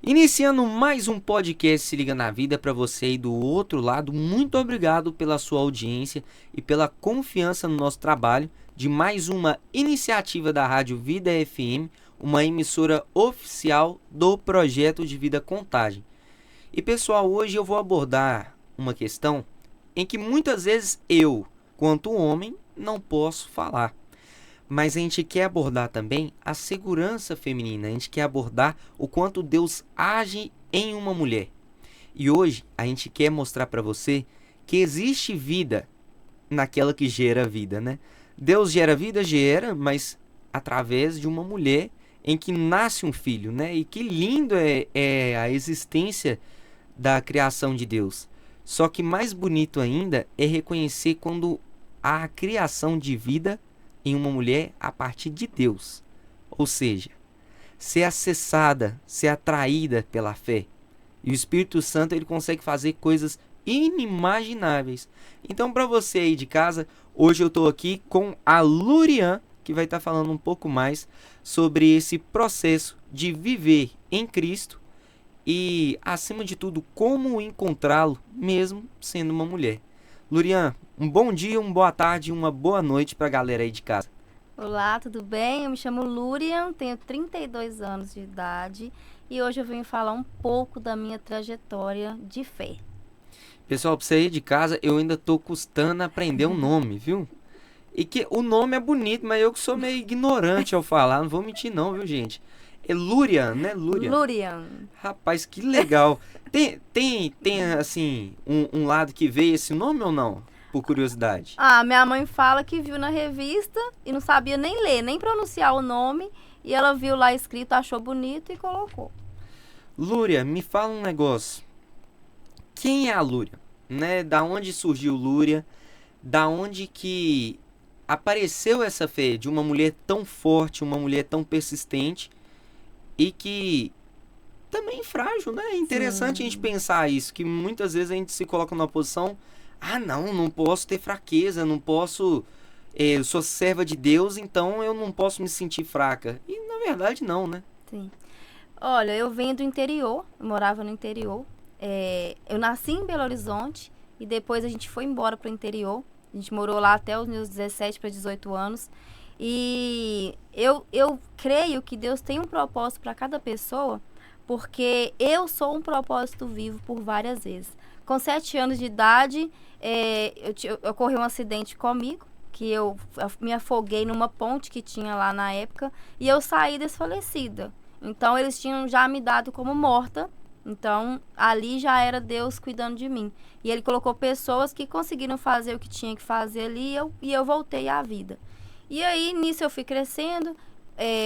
Iniciando mais um podcast Se Liga na Vida para você aí do outro lado. Muito obrigado pela sua audiência e pela confiança no nosso trabalho de mais uma iniciativa da Rádio Vida FM, uma emissora oficial do Projeto de Vida Contagem. E pessoal, hoje eu vou abordar uma questão em que muitas vezes eu, quanto homem, não posso falar. Mas a gente quer abordar também a segurança feminina, a gente quer abordar o quanto Deus age em uma mulher. E hoje a gente quer mostrar para você que existe vida naquela que gera vida, né? Deus gera vida, gera, mas através de uma mulher em que nasce um filho, né? E que lindo é a existência da criação de Deus. Só que mais bonito ainda é reconhecer quando há a criação de vida em uma mulher a partir de Deus. Ou seja, ser acessada, ser atraída pela fé. E o Espírito Santo ele consegue fazer coisas inimagináveis. Então, para você aí de casa, hoje eu estou aqui com a Lurian, que vai estar falando um pouco mais sobre esse processo de viver em Cristo e, acima de tudo, como encontrá-lo mesmo sendo uma mulher. Lurian, um bom dia, uma boa tarde e uma boa noite para a galera aí de casa. Olá, tudo bem? Eu me chamo Lurian, tenho 32 anos de idade e hoje eu venho falar um pouco da minha trajetória de fé. Pessoal, para você aí de casa, eu ainda tô custando aprender um nome, viu? E que o nome é bonito, mas eu que sou meio ignorante ao falar, não vou mentir não, viu, gente? É Lurian, né? Lurian. Rapaz, que legal. Tem assim, um lado que veio esse nome ou não? Por curiosidade. Minha mãe fala que viu na revista e não sabia nem ler, nem pronunciar o nome. E ela viu lá escrito, achou bonito e colocou. Lúria, me fala um negócio. Quem é a Lúria? Né? Da onde surgiu Lúria? Da onde que apareceu essa fé de uma mulher tão forte, uma mulher tão persistente e que também frágil, né? É interessante a gente pensar isso, que muitas vezes a gente se coloca numa posição, não posso ter fraqueza, não posso, eu sou serva de Deus, então eu não posso me sentir fraca. E na verdade não, né? Sim. Olha, eu venho do interior, eu morava no interior. Eu nasci em Belo Horizonte e depois a gente foi embora para o interior. A gente morou lá até os meus 17 para 18 anos. E eu creio que Deus tem um propósito para cada pessoa, porque eu sou um propósito vivo por várias vezes. Com 7 anos de idade, ocorreu um acidente comigo, que eu me afoguei numa ponte que tinha lá na época, e eu saí desfalecida. Então, eles tinham já me dado como morta. Então, ali já era Deus cuidando de mim. E Ele colocou pessoas que conseguiram fazer o que tinha que fazer ali, e eu voltei à vida. E aí, nisso eu fui crescendo,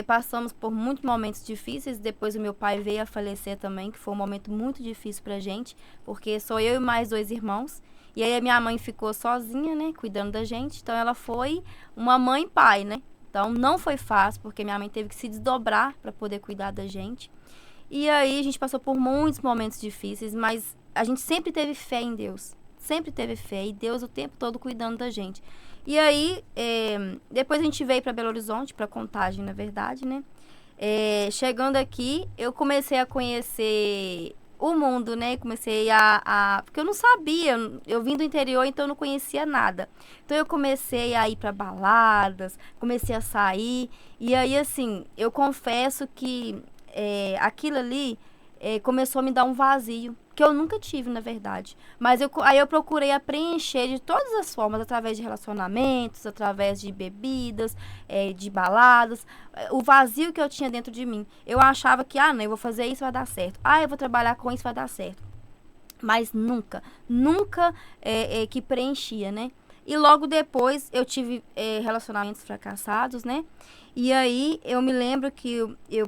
passamos por muitos momentos difíceis. Depois o meu pai veio a falecer também, que foi um momento muito difícil pra gente, porque sou eu e mais 2 irmãos. E aí a minha mãe ficou sozinha, né, cuidando da gente. Então ela foi uma mãe e pai, né? Então não foi fácil, porque minha mãe teve que se desdobrar para poder cuidar da gente. E aí a gente passou por muitos momentos difíceis, mas a gente sempre teve fé em Deus. Sempre teve fé e Deus o tempo todo cuidando da gente. E aí, depois a gente veio para Belo Horizonte, para Contagem, na verdade, né? Chegando aqui, eu comecei a conhecer o mundo, né? Comecei porque eu não sabia, eu vim do interior, então eu não conhecia nada. Então eu comecei a ir para baladas, comecei a sair. E aí, assim, eu confesso que aquilo ali começou a me dar um vazio, que eu nunca tive, na verdade. Mas aí eu procurei a preencher de todas as formas, através de relacionamentos, através de bebidas, de baladas, o vazio que eu tinha dentro de mim. Eu achava que, não, eu vou fazer isso, vai dar certo. Eu vou trabalhar com isso, vai dar certo. Mas nunca que preenchia, né? E logo depois eu tive relacionamentos fracassados, né? E aí eu me lembro que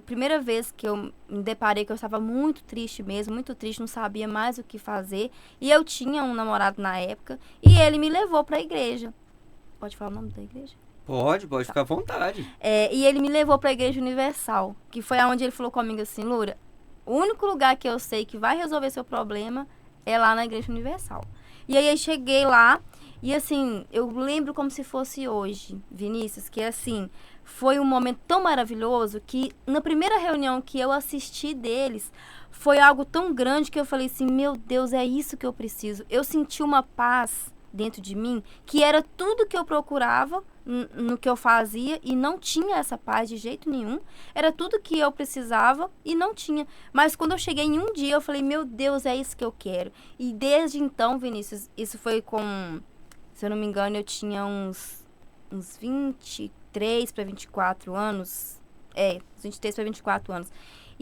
primeira vez que eu me deparei que eu estava muito triste mesmo, muito triste, não sabia mais o que fazer. E eu tinha um namorado na época e ele me levou para a igreja. Pode falar o nome da igreja? Pode ficar à vontade. E ele me levou para a Igreja Universal, que foi aonde ele falou comigo assim: Lura, o único lugar que eu sei que vai resolver seu problema é lá na Igreja Universal. E aí eu cheguei lá E assim, eu lembro como se fosse hoje, Vinícius, que assim, foi um momento tão maravilhoso que na primeira reunião que eu assisti deles, foi algo tão grande que eu falei assim, meu Deus, é isso que eu preciso. Eu senti uma paz dentro de mim, que era tudo que eu procurava no que eu fazia e não tinha essa paz de jeito nenhum. Era tudo que eu precisava e não tinha. Mas quando eu cheguei em um dia, eu falei, meu Deus, é isso que eu quero. E desde então, Vinícius, isso foi com, se eu não me engano, eu tinha uns 23 para 24 anos. Uns 23 para 24 anos.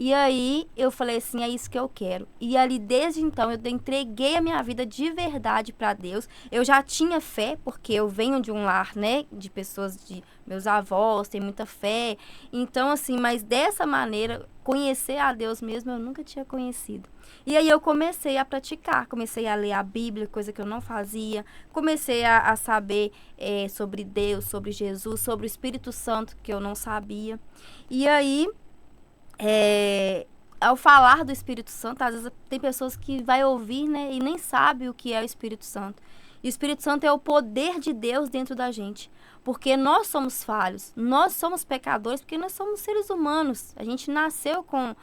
E aí eu falei assim, é isso que eu quero. E ali desde então eu entreguei a minha vida de verdade para Deus. Eu já tinha fé, porque eu venho de um lar, né, de pessoas, de meus avós, tem muita fé. Então assim, mas dessa maneira, conhecer a Deus mesmo eu nunca tinha conhecido. E aí eu comecei a praticar, comecei a ler a Bíblia, coisa que eu não fazia. Comecei a saber sobre Deus, sobre Jesus, sobre o Espírito Santo, que eu não sabia. E aí ao falar do Espírito Santo, às vezes tem pessoas que vai ouvir, né, e nem sabe o que é o Espírito Santo. E o Espírito Santo é o poder de Deus dentro da gente. Porque nós somos falhos, nós somos pecadores, porque nós somos seres humanos. A gente nasceu com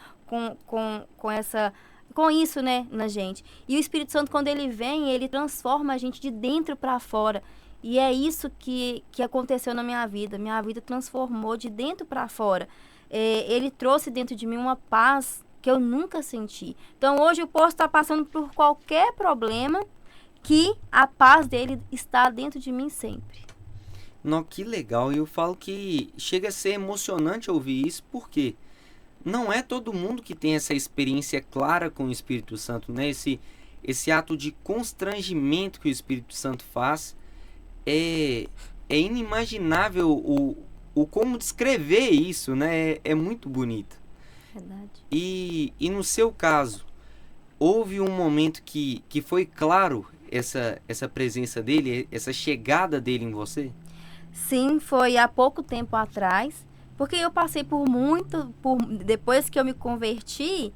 isso, né, na gente. E o Espírito Santo, quando ele vem, ele transforma a gente de dentro para fora. E é isso que aconteceu na minha vida. Minha vida transformou de dentro para fora. Ele trouxe dentro de mim uma paz que eu nunca senti. Então, hoje eu posso estar passando por qualquer problema que a paz dele está dentro de mim sempre. Não, que legal. E eu falo que chega a ser emocionante ouvir isso, porque não é todo mundo que tem essa experiência clara com o Espírito Santo, né? Esse ato de constrangimento que o Espírito Santo faz é inimaginável o como descrever isso, né? É muito bonito. Verdade. E no seu caso, houve um momento que foi claro essa presença dele, essa chegada dele em você? Sim, foi há pouco tempo atrás, porque eu passei depois que eu me converti,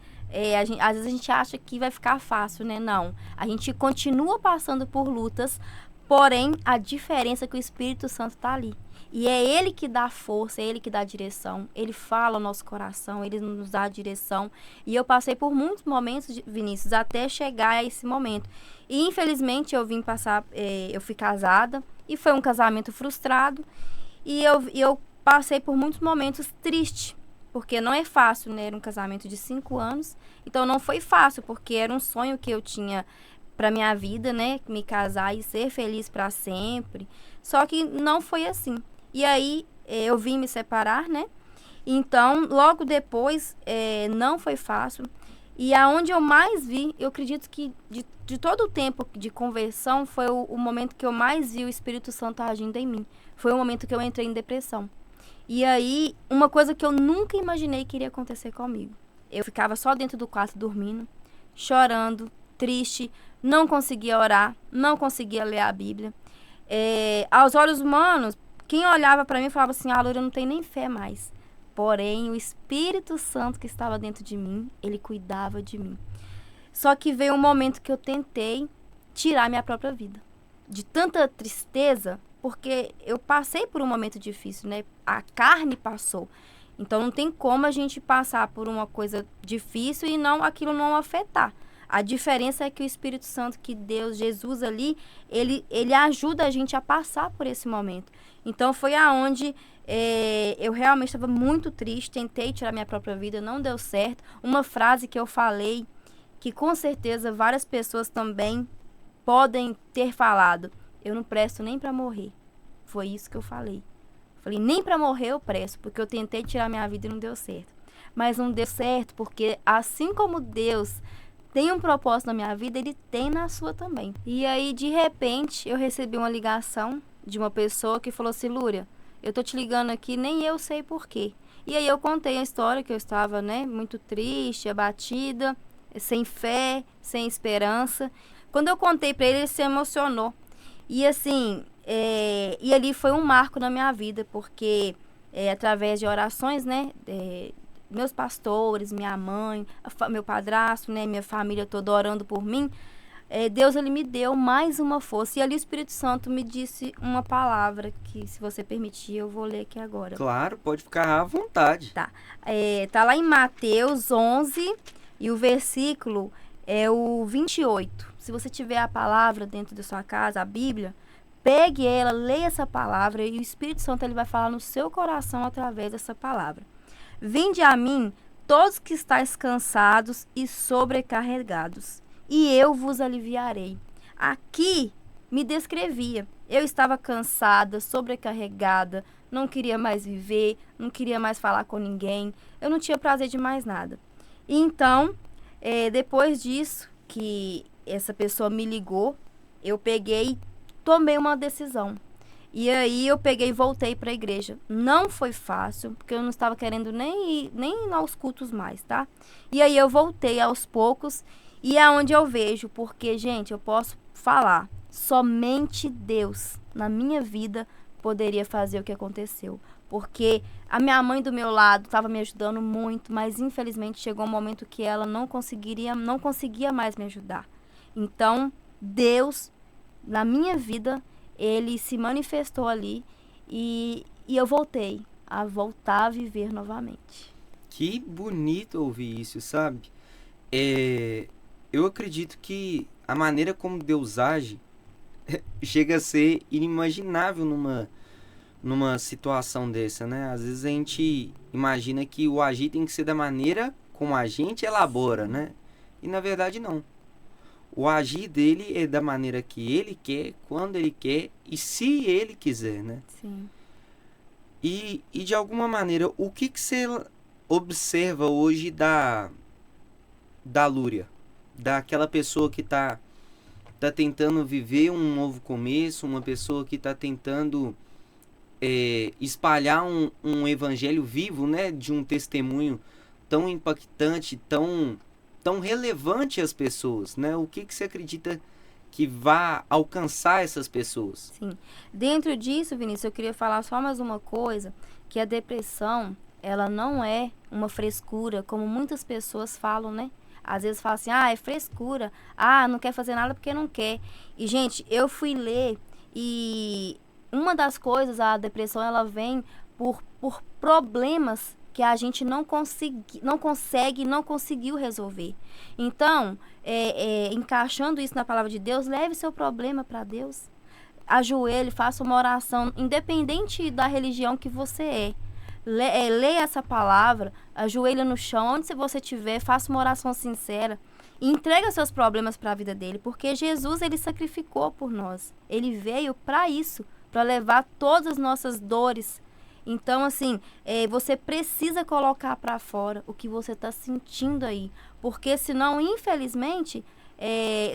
às vezes a gente acha que vai ficar fácil, né? Não, a gente continua passando por lutas, porém a diferença é que o Espírito Santo está ali. E é Ele que dá força, é Ele que dá direção. Ele fala ao nosso coração, Ele nos dá a direção. E eu passei por muitos momentos, Vinícius, até chegar a esse momento. E infelizmente eu fui casada e foi um casamento frustrado. E eu passei por muitos momentos tristes, porque não é fácil, né? Era um casamento de 5 anos. Então não foi fácil, porque era um sonho que eu tinha para minha vida, né? Me casar e ser feliz para sempre. Só que não foi assim. E aí eu vim me separar, né? Então, logo depois, não foi fácil. E aonde eu mais vi, eu acredito que de todo o tempo de conversão, foi o momento que eu mais vi o Espírito Santo agindo em mim. Foi o momento que eu entrei em depressão. E aí, uma coisa que eu nunca imaginei que iria acontecer comigo. Eu ficava só dentro do quarto dormindo, chorando, triste, não conseguia orar, não conseguia ler a Bíblia. Aos olhos humanos, quem olhava para mim falava assim, Laura, eu não tenho nem fé mais. Porém, o Espírito Santo que estava dentro de mim, ele cuidava de mim. Só que veio um momento que eu tentei tirar minha própria vida. De tanta tristeza, porque eu passei por um momento difícil, né? A carne passou. Então, não tem como a gente passar por uma coisa difícil e aquilo não afetar. A diferença é que o Espírito Santo, que Deus, Jesus ali, ele ajuda a gente a passar por esse momento. Então, foi aonde eu realmente estava muito triste, tentei tirar minha própria vida, não deu certo. Uma frase que eu falei, que com certeza várias pessoas também podem ter falado, eu não presto nem para morrer. Foi isso que eu falei. Falei, nem para morrer eu presto, porque eu tentei tirar minha vida e não deu certo. Mas não deu certo, porque assim como Deus tem um propósito na minha vida, Ele tem na sua também. E aí, de repente, eu recebi uma ligação de uma pessoa que falou assim, Lúria, eu tô te ligando aqui, nem eu sei porquê. E aí eu contei a história que eu estava, né, muito triste, abatida, sem fé, sem esperança. Quando eu contei para ele se emocionou. E assim, e ali foi um marco na minha vida, porque através de orações, né, meus pastores, minha mãe, meu padrasto, né, minha família toda orando por mim, Deus ele me deu mais uma força. E ali o Espírito Santo me disse uma palavra que, se você permitir, eu vou ler aqui agora. Claro, pode ficar à vontade. Tá lá em Mateus 11 e o versículo é o 28. Se você tiver a palavra dentro da sua casa, a Bíblia, pegue ela, leia essa palavra e o Espírito Santo ele vai falar no seu coração através dessa palavra. Vinde a mim, todos que estáis cansados e sobrecarregados, e eu vos aliviarei. Aqui me descrevia. Eu estava cansada, sobrecarregada, não queria mais viver, não queria mais falar com ninguém, eu não tinha prazer de mais nada. E então, depois disso, que essa pessoa me ligou, eu peguei, tomei uma decisão. E aí eu peguei e voltei para a igreja. Não foi fácil, porque eu não estava querendo nem ir aos cultos mais, tá? E aí eu voltei aos poucos, e é onde eu vejo, porque, gente, eu posso falar, somente Deus na minha vida poderia fazer o que aconteceu. Porque a minha mãe do meu lado estava me ajudando muito, mas infelizmente chegou um momento que ela não conseguia mais me ajudar. Então, Deus, na minha vida, ele se manifestou ali e eu voltei a viver novamente. Que bonito ouvir isso, sabe? Eu acredito que a maneira como Deus age chega a ser inimaginável numa situação dessa, né? Às vezes a gente imagina que o agir tem que ser da maneira como a gente elabora, né? E na verdade não. O agir dele é da maneira que ele quer, quando ele quer e se ele quiser, né? Sim. E de alguma maneira, o que você observa hoje da Lúria? Daquela pessoa que tá tentando viver um novo começo, uma pessoa que tá tentando espalhar um evangelho vivo, né? De um testemunho tão impactante, tão relevante às pessoas, né? O que você acredita que vai alcançar essas pessoas? Sim. Dentro disso, Vinícius, eu queria falar só mais uma coisa, que a depressão, ela não é uma frescura, como muitas pessoas falam, né? Às vezes falam assim, é frescura, não quer fazer nada porque não quer. E, gente, eu fui ler e uma das coisas, a depressão, ela vem por problemas que a gente não conseguiu resolver. Então, encaixando isso na palavra de Deus, leve seu problema para Deus. Ajoelhe, faça uma oração, independente da religião que você é. Leia essa palavra, ajoelha no chão, onde você estiver, faça uma oração sincera e entrega seus problemas para a vida dele, porque Jesus, ele sacrificou por nós. Ele veio para isso, para levar todas as nossas dores. Então, assim, você precisa colocar para fora o que você está sentindo aí. Porque senão, infelizmente,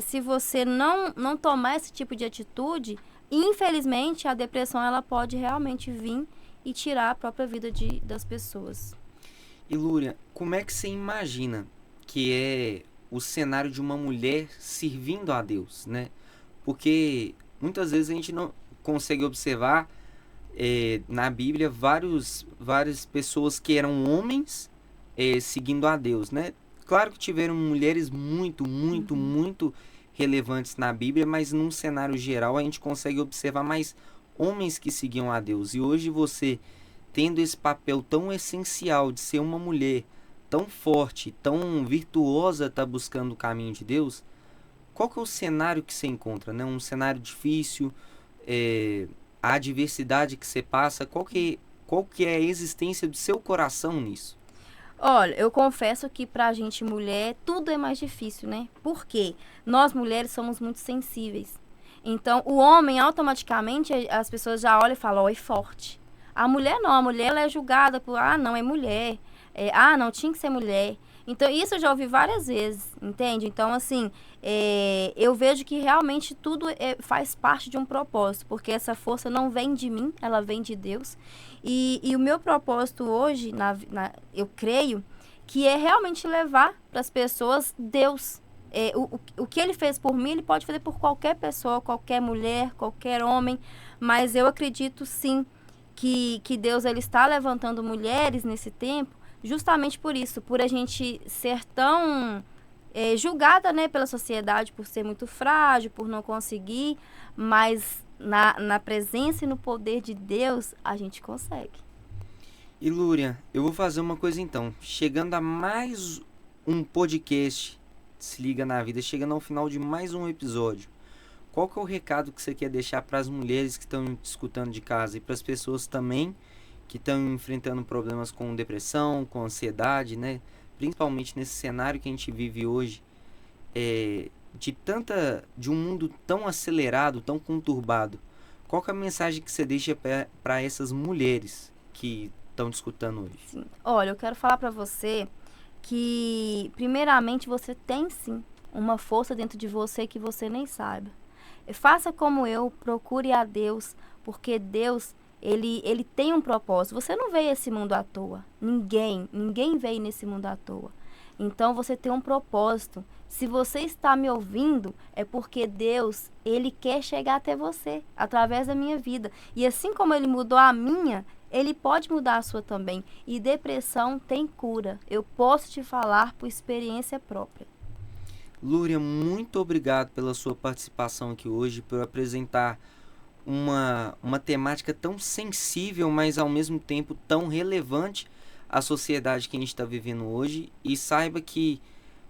se você não tomar esse tipo de atitude, infelizmente, a depressão ela pode realmente vir e tirar a própria vida das pessoas. E Lúria, como é que você imagina que é o cenário de uma mulher servindo a Deus, né? Porque muitas vezes a gente não consegue observar na Bíblia várias pessoas que eram homens seguindo a Deus, né? Claro que tiveram mulheres muito relevantes na Bíblia, mas num cenário geral a gente consegue observar mais homens que seguiam a Deus. E hoje você, tendo esse papel tão essencial de ser uma mulher tão forte, tão virtuosa, tá buscando o caminho de Deus, qual que é o cenário que você encontra, né? Um cenário difícil, a adversidade que você passa, qual que é a existência do seu coração nisso? Olha, eu confesso que pra gente mulher tudo é mais difícil, né? Porque nós mulheres somos muito sensíveis. Então, o homem, automaticamente, as pessoas já olham e falam, é forte. A mulher não, a mulher ela é julgada por, não, é mulher. Não, tinha que ser mulher. Então, isso eu já ouvi várias vezes, entende? Então, assim, eu vejo que realmente tudo faz parte de um propósito, porque essa força não vem de mim, ela vem de Deus. E o meu propósito hoje, eu creio, que é realmente levar para as pessoas Deus. O que ele fez por mim, ele pode fazer por qualquer pessoa, qualquer mulher, qualquer homem, mas eu acredito sim que Deus ele está levantando mulheres nesse tempo justamente por isso, por a gente ser tão julgada, né, pela sociedade por ser muito frágil, por não conseguir, mas na presença e no poder de Deus, a gente consegue. E Lúria, eu vou fazer uma coisa então. Chegando a mais um podcast Se Liga na Vida, chegando ao final de mais um episódio. Qual que é o recado que você quer deixar para as mulheres que estão escutando de casa e para as pessoas também que estão enfrentando problemas com depressão, com ansiedade, né? Principalmente nesse cenário que a gente vive hoje, de um mundo tão acelerado, tão conturbado. Qual que é a mensagem que você deixa para essas mulheres que estão te escutando hoje? Sim. Olha, eu quero falar para você que, primeiramente, você tem sim uma força dentro de você que você nem saiba. Faça como eu, procure a Deus, porque Deus, ele tem um propósito. Você não veio a esse mundo à toa. Ninguém veio nesse mundo à toa. Então você tem um propósito. Se você está me ouvindo, é porque Deus, ele quer chegar até você, através da minha vida. E assim como ele mudou a minha, ele pode mudar a sua também. E depressão tem cura. Eu posso te falar por experiência própria. Lúria, muito obrigado pela sua participação aqui hoje, por apresentar uma temática tão sensível, mas ao mesmo tempo tão relevante à sociedade que a gente está vivendo hoje. E saiba que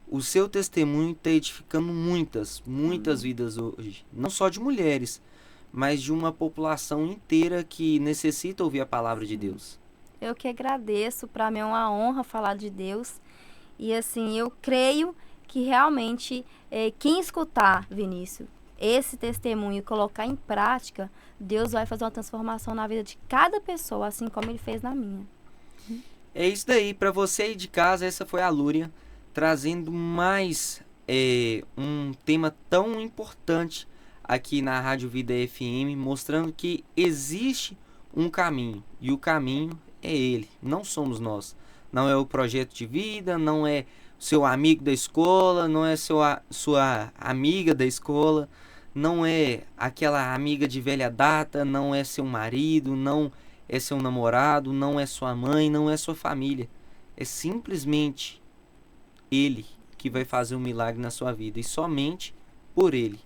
o seu testemunho está edificando muitas vidas hoje. Não só de mulheres, mas de uma população inteira que necessita ouvir a palavra de Deus. Eu que agradeço, para mim é uma honra falar de Deus. E assim, eu creio que realmente quem escutar, Vinícius, esse testemunho e colocar em prática, Deus vai fazer uma transformação na vida de cada pessoa, assim como ele fez na minha. É isso daí, para você aí de casa, essa foi a Lúria, trazendo mais um tema tão importante aqui na Rádio Vida FM, mostrando que existe um caminho, e o caminho é ele, não somos nós. Não é o projeto de vida, não é seu amigo da escola, não é sua amiga da escola, não é aquela amiga de velha data, não é seu marido, não é seu namorado, não é sua mãe, não é sua família. É simplesmente ele que vai fazer um milagre na sua vida, e somente por ele.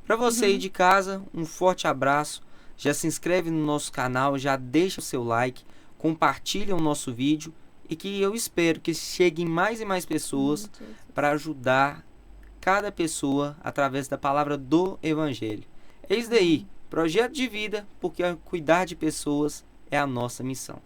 Para você aí de casa, um forte abraço. Já se inscreve no nosso canal, já deixa o seu like, compartilha o nosso vídeo, e que eu espero que cheguem mais e mais pessoas para ajudar cada pessoa através da palavra do Evangelho. É isso daí, projeto de vida, porque cuidar de pessoas é a nossa missão.